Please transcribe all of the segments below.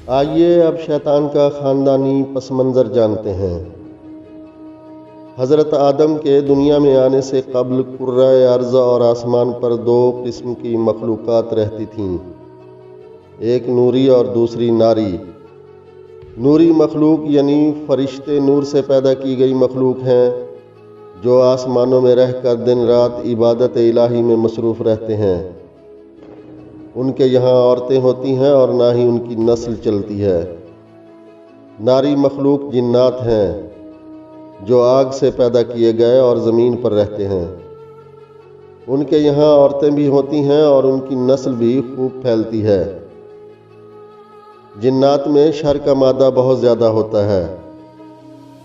آئیے اب شیطان کا خاندانی پس منظر جانتے ہیں۔ حضرت آدم کے دنیا میں آنے سے قبل کرۂ ارض اور آسمان پر دو قسم کی مخلوقات رہتی تھیں، ایک نوری اور دوسری ناری۔ نوری مخلوق یعنی فرشتے نور سے پیدا کی گئی مخلوق ہیں جو آسمانوں میں رہ کر دن رات عبادت الہی میں مصروف رہتے ہیں۔ ان کے یہاں عورتیں ہوتی ہیں اور نہ ہی ان کی نسل چلتی ہے۔ ناری مخلوق جنات ہیں جو آگ سے پیدا کیے گئے اور زمین پر رہتے ہیں۔ ان کے یہاں عورتیں بھی ہوتی ہیں اور ان کی نسل بھی خوب پھیلتی ہے۔ جنات میں شر کا مادہ بہت زیادہ ہوتا ہے۔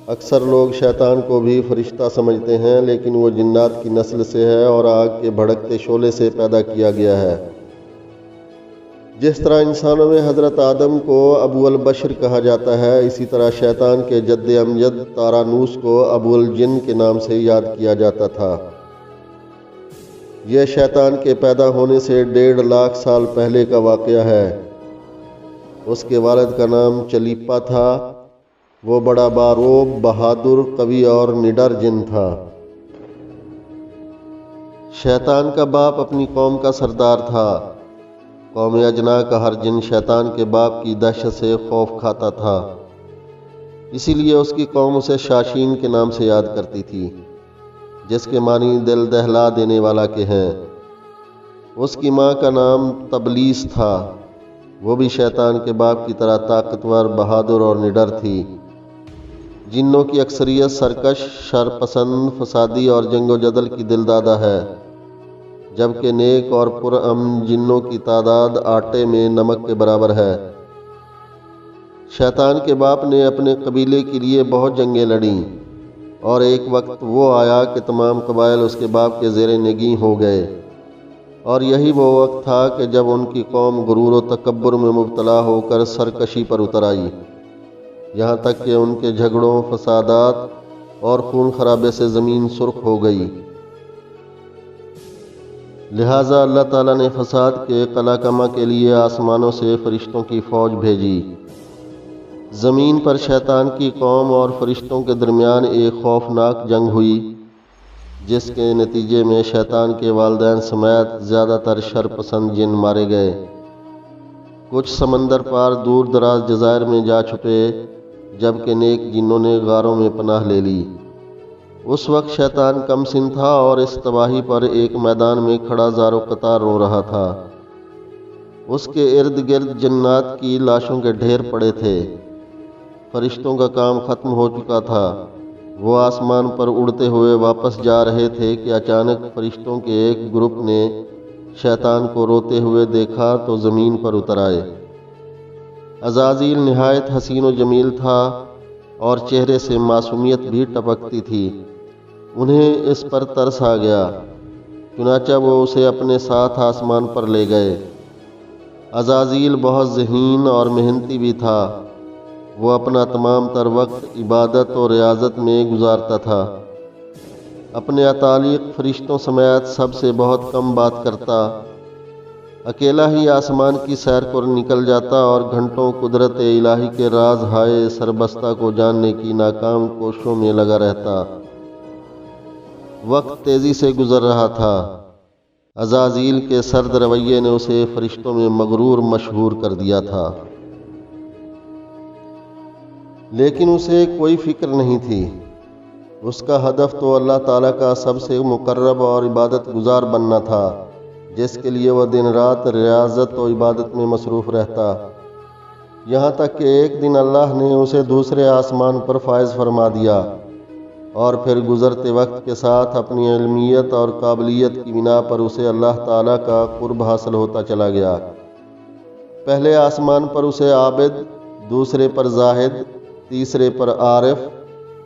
اکثر لوگ شیطان کو بھی فرشتہ سمجھتے ہیں، لیکن وہ جنات کی نسل سے ہے اور آگ کے بھڑکتے شعلے سے پیدا کیا گیا ہے۔ جس طرح انسانوں میں حضرت آدم کو ابو البشر کہا جاتا ہے، اسی طرح شیطان کے جد امجد تارانوس کو ابو الجن کے نام سے یاد کیا جاتا تھا۔ یہ شیطان کے پیدا ہونے سے 1.5 لاکھ سال پہلے کا واقعہ ہے۔ اس کے والد کا نام چلیپا تھا۔ وہ بڑا باروب، بہادر، قوی اور نڈر جن تھا۔ شیطان کا باپ اپنی قوم کا سردار تھا۔ قوم اجنا کا ہر جن شیطان کے باپ کی دہشت سے خوف کھاتا تھا، اسی لیے اس کی قوم اسے شاشین کے نام سے یاد کرتی تھی، جس کے معنی دل دہلا دینے والا کے ہیں۔ اس کی ماں کا نام تبلیس تھا۔ وہ بھی شیطان کے باپ کی طرح طاقتور، بہادر اور نڈر تھی۔ جنوں کی اکثریت سرکش، شر پسند، فسادی اور جنگ و جدل کی دلدادہ ہے، جبکہ نیک اور پرامن جنوں کی تعداد آٹے میں نمک کے برابر ہے۔ شیطان کے باپ نے اپنے قبیلے کے لیے بہت جنگیں لڑیں، اور ایک وقت وہ آیا کہ تمام قبائل اس کے باپ کے زیر نگیں ہو گئے، اور یہی وہ وقت تھا کہ جب ان کی قوم غرور و تکبر میں مبتلا ہو کر سرکشی پر اتر آئی، یہاں تک کہ ان کے جھگڑوں، فسادات اور خون خرابے سے زمین سرخ ہو گئی۔ لہٰذا اللہ تعالیٰ نے فساد کے قلع کما کے لیے آسمانوں سے فرشتوں کی فوج بھیجی۔ زمین پر شیطان کی قوم اور فرشتوں کے درمیان ایک خوفناک جنگ ہوئی، جس کے نتیجے میں شیطان کے والدین سمیت زیادہ تر شر پسند جن مارے گئے۔ کچھ سمندر پار دور دراز جزائر میں جا چھپے، جبکہ نیک جنوں نے غاروں میں پناہ لے لی۔ اس وقت شیطان کم سن تھا اور اس تباہی پر ایک میدان میں کھڑا زار و قطار رو رہا تھا۔ اس کے ارد گرد جنات کی لاشوں کے ڈھیر پڑے تھے۔ فرشتوں کا کام ختم ہو چکا تھا۔ وہ آسمان پر اڑتے ہوئے واپس جا رہے تھے کہ اچانک فرشتوں کے ایک گروپ نے شیطان کو روتے ہوئے دیکھا تو زمین پر اتر آئے۔ عزازیل نہایت حسین و جمیل تھا اور چہرے سے معصومیت بھی ٹپکتی تھی۔ انہیں اس پر ترس آ گیا، چنانچہ وہ اسے اپنے ساتھ آسمان پر لے گئے۔ عزازیل بہت ذہین اور محنتی بھی تھا۔ وہ اپنا تمام تر وقت عبادت اور ریاضت میں گزارتا تھا۔ اپنے اتعلیق فرشتوں سمیت سب سے بہت کم بات کرتا، اکیلا ہی آسمان کی سیر پر نکل جاتا اور گھنٹوں قدرت الہی کے راز ہائے سربستہ کو جاننے کی ناکام کوششوں میں لگا رہتا۔ وقت تیزی سے گزر رہا تھا۔ عزازیل کے سرد رویے نے اسے فرشتوں میں مغرور مشہور کر دیا تھا، لیکن اسے کوئی فکر نہیں تھی۔ اس کا ہدف تو اللہ تعالیٰ کا سب سے مقرب اور عبادت گزار بننا تھا، جس کے لیے وہ دن رات ریاضت و عبادت میں مصروف رہتا۔ یہاں تک کہ ایک دن اللہ نے اسے دوسرے آسمان پر فائز فرما دیا، اور پھر گزرتے وقت کے ساتھ اپنی علمیت اور قابلیت کی بنا پر اسے اللہ تعالیٰ کا قرب حاصل ہوتا چلا گیا۔ پہلے آسمان پر اسے عابد، دوسرے پر زاہد، تیسرے پر عارف،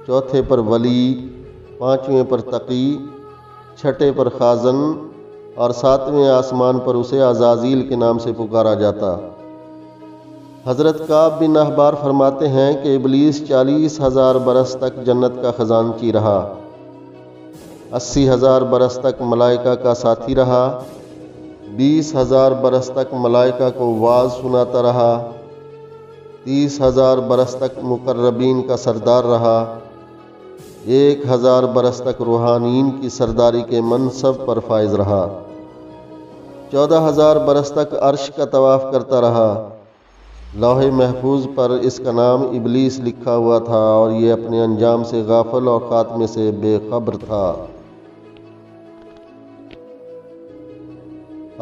چوتھے پر ولی، پانچویں پر تقی، چھٹے پر خازن اور ساتویں آسمان پر اسے عزازیل کے نام سے پکارا جاتا۔ حضرت کعب بن احبار فرماتے ہیں کہ ابلیس 40,000 برس تک جنت کا خزانچی رہا، 80,000 برس تک ملائکہ کا ساتھی رہا، 20,000 برس تک ملائکہ کو واعظ سناتا رہا، 30,000 برس تک مقربین کا سردار رہا، 1,000 برس تک روحانین کی سرداری کے منصب پر فائز رہا، 14,000 برس تک عرش کا طواف کرتا رہا۔ لوح محفوظ پر اس کا نام ابلیس لکھا ہوا تھا اور یہ اپنے انجام سے غافل اور خاتمے سے بے خبر تھا۔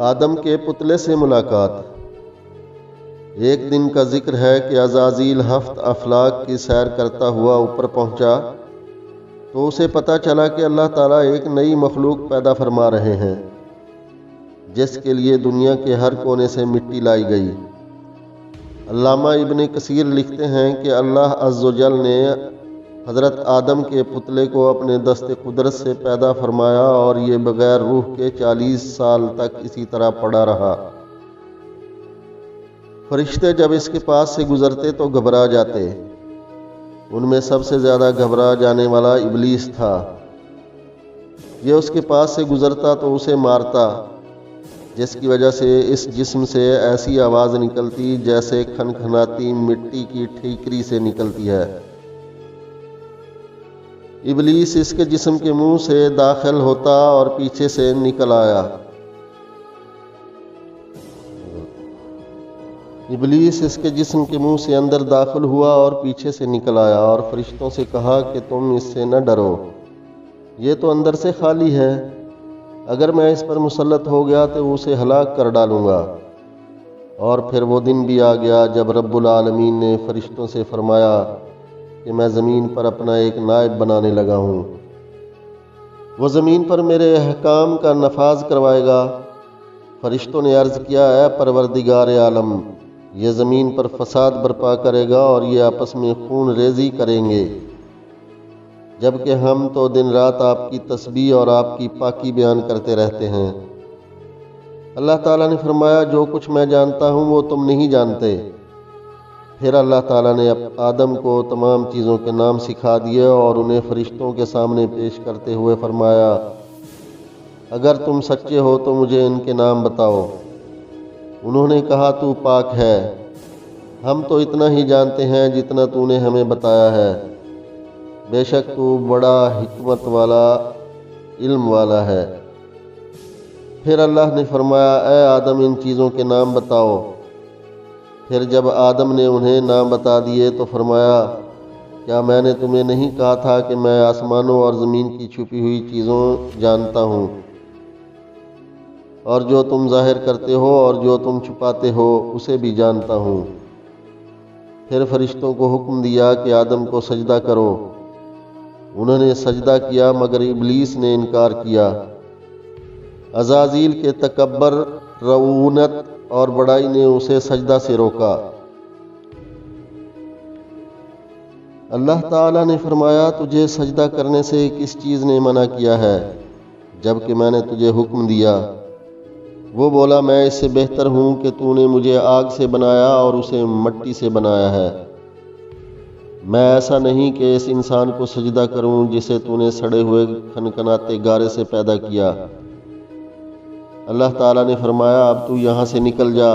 آدم کے پتلے سے ملاقات۔ ایک دن کا ذکر ہے کہ عزازیل 7 افلاک کی سیر کرتا ہوا اوپر پہنچا تو اسے پتہ چلا کہ اللہ تعالیٰ ایک نئی مخلوق پیدا فرما رہے ہیں جس کے لیے دنیا کے ہر کونے سے مٹی لائی گئی۔ علامہ ابن کثیر لکھتے ہیں کہ اللہ عز و جل نے حضرت آدم کے پتلے کو اپنے دست قدرت سے پیدا فرمایا اور یہ بغیر روح کے 40 سال تک اسی طرح پڑا رہا۔ فرشتے جب اس کے پاس سے گزرتے تو گھبرا جاتے۔ ان میں سب سے زیادہ گھبرا جانے والا ابلیس تھا۔ یہ اس کے پاس سے گزرتا تو اسے مارتا، جس کی وجہ سے اس جسم سے ایسی آواز نکلتی جیسے کھنکھناتی مٹی کی ٹھیکری سے نکلتی ہے۔ ابلیس اس کے جسم کے منہ سے داخل ہوتا اور پیچھے سے نکل آیا۔ ابلیس اس کے جسم کے منہ سے اندر داخل ہوا اور پیچھے سے نکل آیا اور فرشتوں سے کہا کہ تم اس سے نہ ڈرو، یہ تو اندر سے خالی ہے، اگر میں اس پر مسلط ہو گیا تو اسے ہلاک کر ڈالوں گا۔ اور پھر وہ دن بھی آ گیا جب رب العالمین نے فرشتوں سے فرمایا کہ میں زمین پر اپنا ایک نائب بنانے لگا ہوں، وہ زمین پر میرے احکام کا نفاذ کروائے گا۔ فرشتوں نے عرض کیا، اے پروردگار عالم، یہ زمین پر فساد برپا کرے گا اور یہ آپس میں خون ریزی کریں گے، جبکہ ہم تو دن رات آپ کی تسبیح اور آپ کی پاکی بیان کرتے رہتے ہیں۔ اللہ تعالیٰ نے فرمایا، جو کچھ میں جانتا ہوں وہ تم نہیں جانتے۔ پھر اللہ تعالیٰ نے آدم کو تمام چیزوں کے نام سکھا دیے اور انہیں فرشتوں کے سامنے پیش کرتے ہوئے فرمایا، اگر تم سچے ہو تو مجھے ان کے نام بتاؤ۔ انہوں نے کہا، تو پاک ہے، ہم تو اتنا ہی جانتے ہیں جتنا تو نے ہمیں بتایا ہے، بے شک تو بڑا حکمت والا علم والا ہے۔ پھر اللہ نے فرمایا، اے آدم ان چیزوں کے نام بتاؤ۔ پھر جب آدم نے انہیں نام بتا دیے تو فرمایا، کیا میں نے تمہیں نہیں کہا تھا کہ میں آسمانوں اور زمین کی چھپی ہوئی چیزوں جانتا ہوں، اور جو تم ظاہر کرتے ہو اور جو تم چھپاتے ہو اسے بھی جانتا ہوں۔ پھر فرشتوں کو حکم دیا کہ آدم کو سجدہ کرو۔ انہوں نے سجدہ کیا مگر ابلیس نے انکار کیا۔ عزازیل کے تکبر، رعونت اور بڑائی نے اسے سجدہ سے روکا۔ اللہ تعالیٰ نے فرمایا، تجھے سجدہ کرنے سے کس چیز نے منع کیا ہے جبکہ میں نے تجھے حکم دیا؟ وہ بولا، میں اس سے بہتر ہوں کہ تو نے مجھے آگ سے بنایا اور اسے مٹی سے بنایا ہے۔ میں ایسا نہیں کہ اس انسان کو سجدہ کروں جسے تو نے سڑے ہوئے کھنکھناتے گارے سے پیدا کیا۔ اللہ تعالیٰ نے فرمایا، اب تو یہاں سے نکل جا،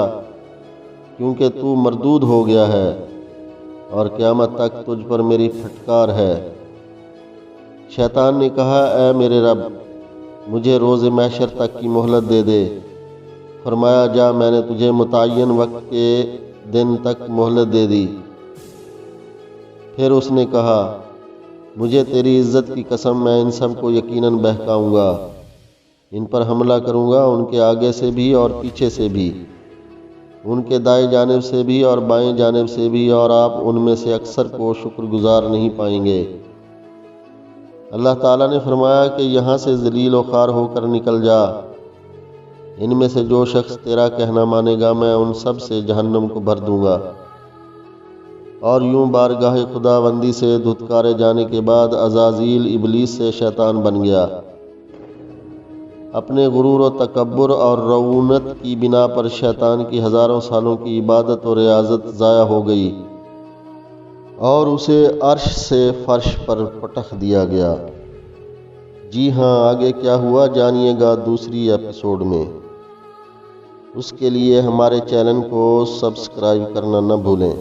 کیونکہ تو مردود ہو گیا ہے اور قیامت تک تجھ پر میری پھٹکار ہے۔ شیطان نے کہا، اے میرے رب، مجھے روز محشر تک کی مہلت دے دے۔ فرمایا، جا، میں نے تجھے متعین وقت کے دن تک مہلت دے دی۔ پھر اس نے کہا، مجھے تیری عزت کی قسم، میں ان سب کو یقیناً بہکاؤں گا، ان پر حملہ کروں گا، ان کے آگے سے بھی اور پیچھے سے بھی، ان کے دائیں جانب سے بھی اور بائیں جانب سے بھی، اور آپ ان میں سے اکثر کو شکر گزار نہیں پائیں گے۔ اللہ تعالیٰ نے فرمایا کہ یہاں سے ذلیل و خوار ہو کر نکل جا، ان میں سے جو شخص تیرا کہنا مانے گا میں ان سب سے جہنم کو بھر دوں گا۔ اور یوں بارگاہ خداوندی سے دھتکارے جانے کے بعد عزازیل ابلیس سے شیطان بن گیا۔ اپنے غرور و تکبر اور رعونت کی بنا پر شیطان کی ہزاروں سالوں کی عبادت و ریاضت ضائع ہو گئی اور اسے عرش سے فرش پر پٹخ دیا گیا۔ جی ہاں، آگے کیا ہوا جانیے گا دوسری ایپیسوڈ میں۔ اس کے لیے ہمارے چینل کو سبسکرائب کرنا نہ بھولیں۔